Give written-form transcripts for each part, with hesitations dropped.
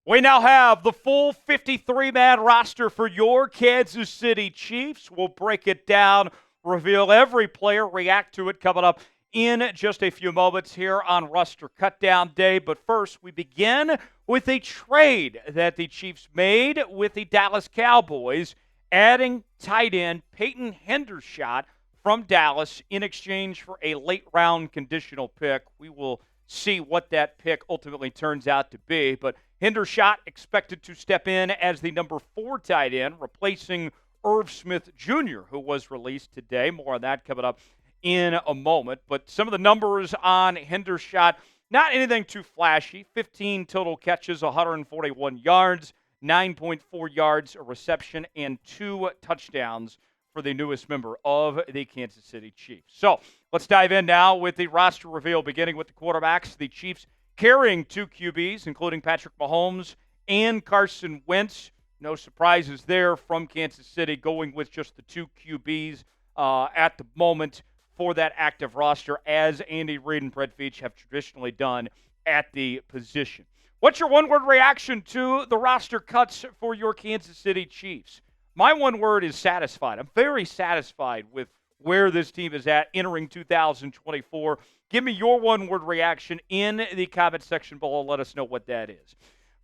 We now have the full 53-man roster for your Kansas City Chiefs. We'll break it down, reveal every player, react to it coming up in just a few moments here on Roster Cutdown Day. But first, we begin with a trade that the Chiefs made with the Dallas Cowboys, adding tight end Peyton Hendershot from Dallas in exchange for a late-round conditional pick. We will see what that pick ultimately turns out to be, but Hendershot expected to step in as the number 4 tight end, replacing Irv Smith Jr., who was released today. More on that coming up in a moment. But some of the numbers on Hendershot, not anything too flashy. 15 total catches, 141 yards, 9.4 yards a reception, and 2 touchdowns for the newest member of the Kansas City Chiefs. So let's dive in now with the roster reveal, beginning with the quarterbacks. The Chiefs carrying 2 QBs, including Patrick Mahomes and Carson Wentz. No surprises there from Kansas City, going with just the 2 QBs at the moment for that active roster, as Andy Reid and Brett Veach have traditionally done at the position. What's your one-word reaction to the roster cuts for your Kansas City Chiefs? My one word is satisfied. I'm very satisfied with where this team is at entering 2024. Give me your one-word reaction in the comment section below. Let us know what that is.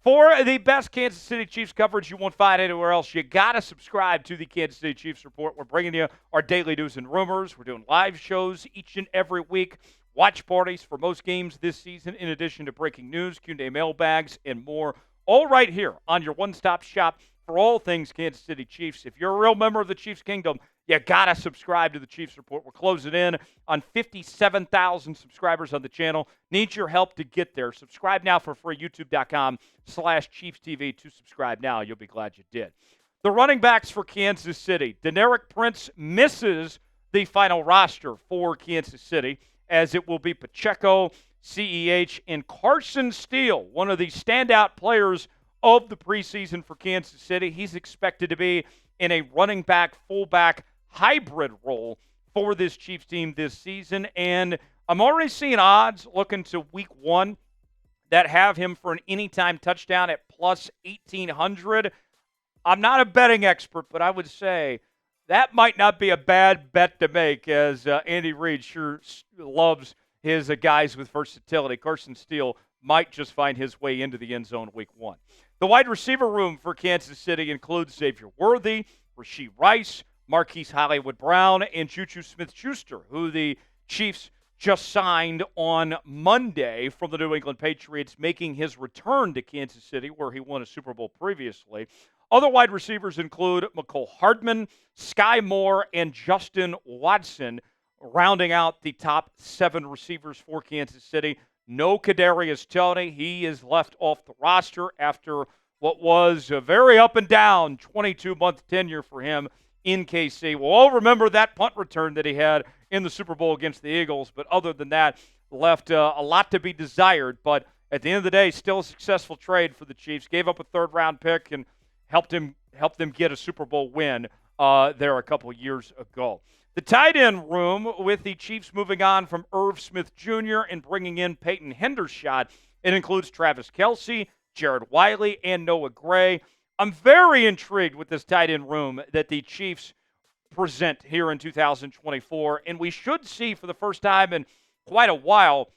For the best Kansas City Chiefs coverage you won't find anywhere else, you got to subscribe to the Kansas City Chiefs Report. We're bringing you our daily news and rumors. We're doing live shows each and every week, watch parties for most games this season, in addition to breaking news, Q&A mailbags, and more, all right here on your one-stop shop for all things Kansas City Chiefs. If you're a real member of the Chiefs Kingdom, you got to subscribe to the Chiefs Report. We're closing in on 57,000 subscribers on the channel. Need your help to get there. Subscribe now for free, youtube.com/ChiefsTV to subscribe now. You'll be glad you did. The running backs for Kansas City. Deneric Prince misses the final roster for Kansas City, as it will be Pacheco, CEH, and Carson Steele, one of the standout players of the preseason for Kansas City. He's expected to be in a running back, fullback hybrid role for this Chiefs team this season. And I'm already seeing odds looking to week 1 that have him for an anytime touchdown at plus 1,800. I'm not a betting expert, but I would say that might not be a bad bet to make, as Andy Reid sure loves his guys with versatility. Carson Steele might just find his way into the end zone week 1. The wide receiver room for Kansas City includes Xavier Worthy, Rashee Rice, Marquise Hollywood-Brown, and Juju Smith-Schuster, who the Chiefs just signed on Monday from the New England Patriots, making his return to Kansas City, where he won a Super Bowl previously. Other wide receivers include Mecole Hardman, Sky Moore, and Justin Watson, rounding out the top 7 receivers for Kansas City. No Kadarius Toney. He is left off the roster after what was a very up and down 22-month tenure for him in KC. We'll all remember that punt return that he had in the Super Bowl against the Eagles, but other than that, left a lot to be desired. But at the end of the day, still a successful trade for the Chiefs. Gave up a 3rd-round pick and helped them get a Super Bowl win there a couple years ago. The tight end room, with the Chiefs moving on from Irv Smith Jr. and bringing in Peyton Hendershot, it includes Travis Kelce, Jared Wiley, and Noah Gray. I'm very intrigued with this tight end room that the Chiefs present here in 2024, and we should see for the first time in quite a while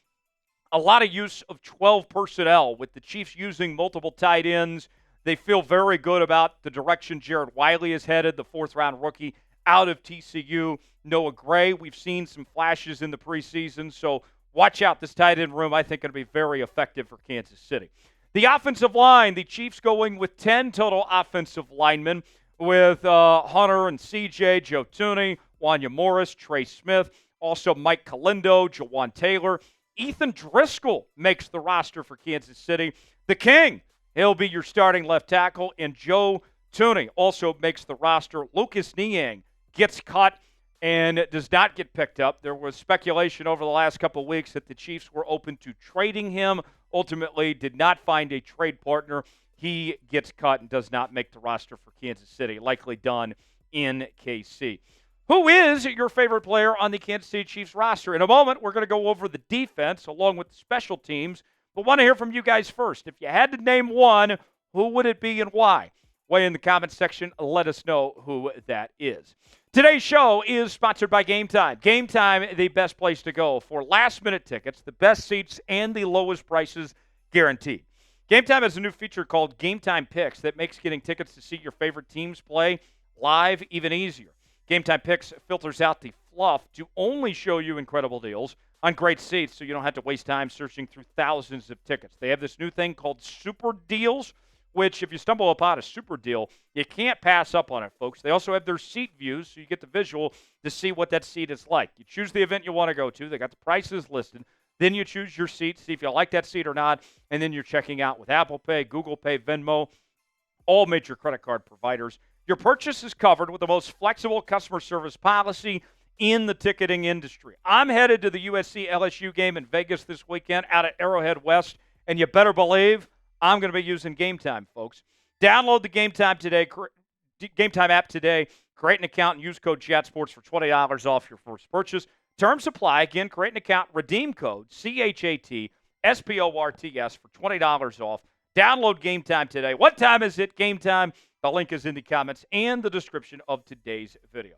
a lot of use of 12 personnel, with the Chiefs using multiple tight ends. They feel very good about the direction Jared Wiley is headed, the 4th-round rookie out of TCU. Noah Gray, we've seen some flashes in the preseason, so watch out. This tight end room, I think, going to be very effective for Kansas City. The offensive line, the Chiefs going with 10 total offensive linemen, with Hunter and CJ, Joe Thuney, Wanya Morris, Trey Smith, also Mike Calindo, Jawan Taylor. Ethan Driscoll makes the roster for Kansas City. The King, he'll be your starting left tackle, and Joe Thuney also makes the roster. Lucas Niang gets cut and does not get picked up. There was speculation over the last couple of weeks that the Chiefs were open to trading him. Ultimately, did not find a trade partner. He gets cut and does not make the roster for Kansas City, likely done in KC. Who is your favorite player on the Kansas City Chiefs roster? In a moment, we're going to go over the defense along with the special teams, but want to hear from you guys first. If you had to name one, Who would it be and why? Weigh in the comments section. Let us know who that is. Today's show is sponsored by Game Time. Game Time, the best place to go for last-minute tickets, the best seats, and the lowest prices guaranteed. Game Time has a new feature called Game Time Picks that makes getting tickets to see your favorite teams play live even easier. Game Time Picks filters out the fluff to only show you incredible deals on great seats so you don't have to waste time searching through thousands of tickets. They have this new thing called Super Deals, which if you stumble upon a super deal, you can't pass up on it, folks. They also have their seat views, so you get the visual to see what that seat is like. You choose the event you want to go to. They got the prices listed. Then you choose your seat, see if you like that seat or not, and then you're checking out with Apple Pay, Google Pay, Venmo, all major credit card providers. Your purchase is covered with the most flexible customer service policy in the ticketing industry. I'm headed to the USC-LSU game in Vegas this weekend out at Arrowhead West, and you better believe I'm going to be using Game Time, folks. Download the Game Time app today. Create an account and use code ChatSports for $20 off your first purchase. Terms apply. Again, create an account, redeem code CHATSPORTS for $20 off. Download Game Time today. What time is it? Game Time. The link is in the comments and the description of today's video.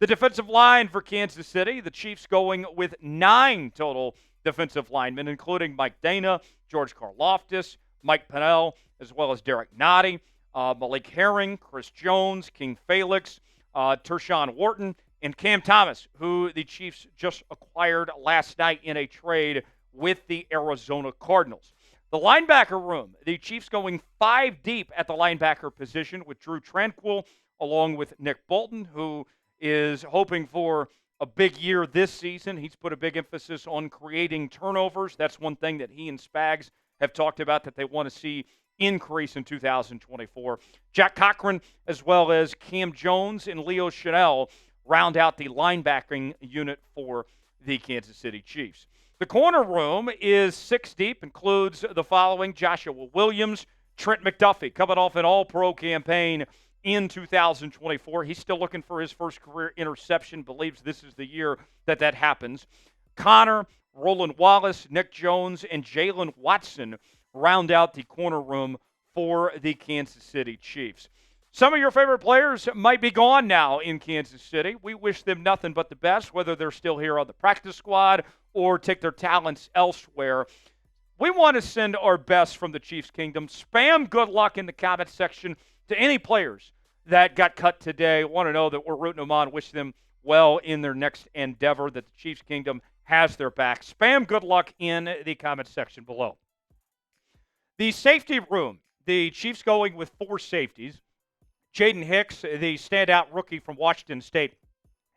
The defensive line for Kansas City, the Chiefs going with 9 total defensive linemen, including Mike Dana, George Karlaftis, Mike Pennell, as well as Derek Nottie, Malik Herring, Chris Jones, King Felix, Tershawn Wharton, and Cam Thomas, who the Chiefs just acquired last night in a trade with the Arizona Cardinals. The linebacker room, the Chiefs going 5 deep at the linebacker position with Drew Tranquill, along with Nick Bolton, who is hoping for a big year this season. He's put a big emphasis on creating turnovers. That's one thing that he and Spags have talked about that they want to see increase in 2024. Jack Cochran, as well as Cam Jones and Leo Chanel, round out the linebacking unit for the Kansas City Chiefs. The corner room is 6 deep, includes the following: Joshua Williams, Trent McDuffie, coming off an all-pro campaign in 2024. He's still looking for his first career interception, believes this is the year that happens. Connor, Roland Wallace, Nick Jones, and Jalen Watson round out the corner room for the Kansas City Chiefs. Some of your favorite players might be gone now in Kansas City. We wish them nothing but the best, whether they're still here on the practice squad or take their talents elsewhere. We want to send our best from the Chiefs Kingdom. Spam good luck in the comments section to any players that got cut today. Want to know that we're rooting them on, wish them well in their next endeavor, that the Chiefs Kingdom has their back. Spam good luck in the comments section below. The safety room, the Chiefs going with 4 safeties. Jaden Hicks, the standout rookie from Washington State,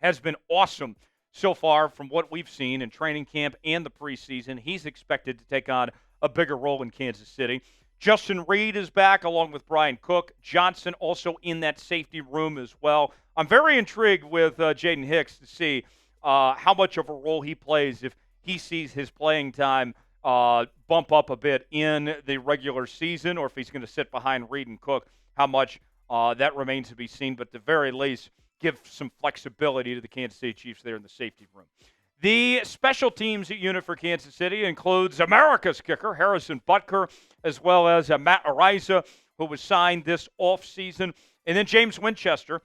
has been awesome so far from what we've seen in training camp and the preseason. He's expected to take on a bigger role in Kansas City. Justin Reid is back along with Brian Cook. Johnson also in that safety room as well. I'm very intrigued with Jaden Hicks to see how much of a role he plays if he sees his playing time bump up a bit in the regular season, or if he's going to sit behind Reid and Cook. How much that remains to be seen, but at the very least, give some flexibility to the Kansas City Chiefs there in the safety room. The special teams unit for Kansas City includes America's kicker, Harrison Butker, as well as Matt Ariza, who was signed this offseason. And then James Winchester.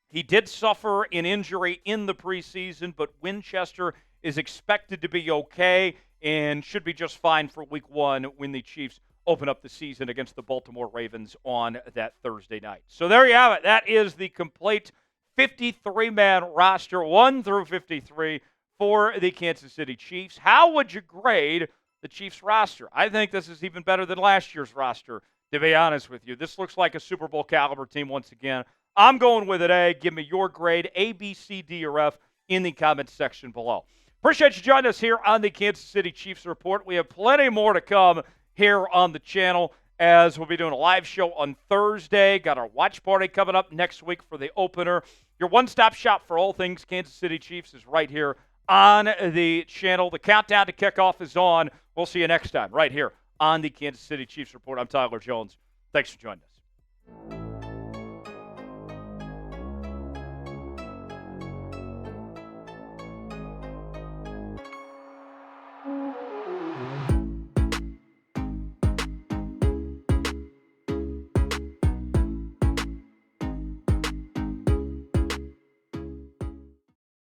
He did suffer an injury in the preseason, but Winchester is expected to be okay and should be just fine for week 1 when the Chiefs open up the season against the Baltimore Ravens on that Thursday night. So there you have it. That is the complete 53-man roster, 1 through 53, for the Kansas City Chiefs. How would you grade the Chiefs roster? I think this is even better than last year's roster, to be honest with you. This looks like a Super Bowl caliber team once again. I'm going with an A. Give me your grade, A, B, C, D, or F, in the comments section below. Appreciate you joining us here on the Kansas City Chiefs Report. We have plenty more to come here on the channel, as we'll be doing a live show on Thursday. Got our watch party coming up next week for the opener. Your one-stop shop for all things Kansas City Chiefs is right here on the channel. The countdown to kickoff is on. We'll see you next time right here on the Kansas City Chiefs Report. I'm Tyler Jones. Thanks for joining us.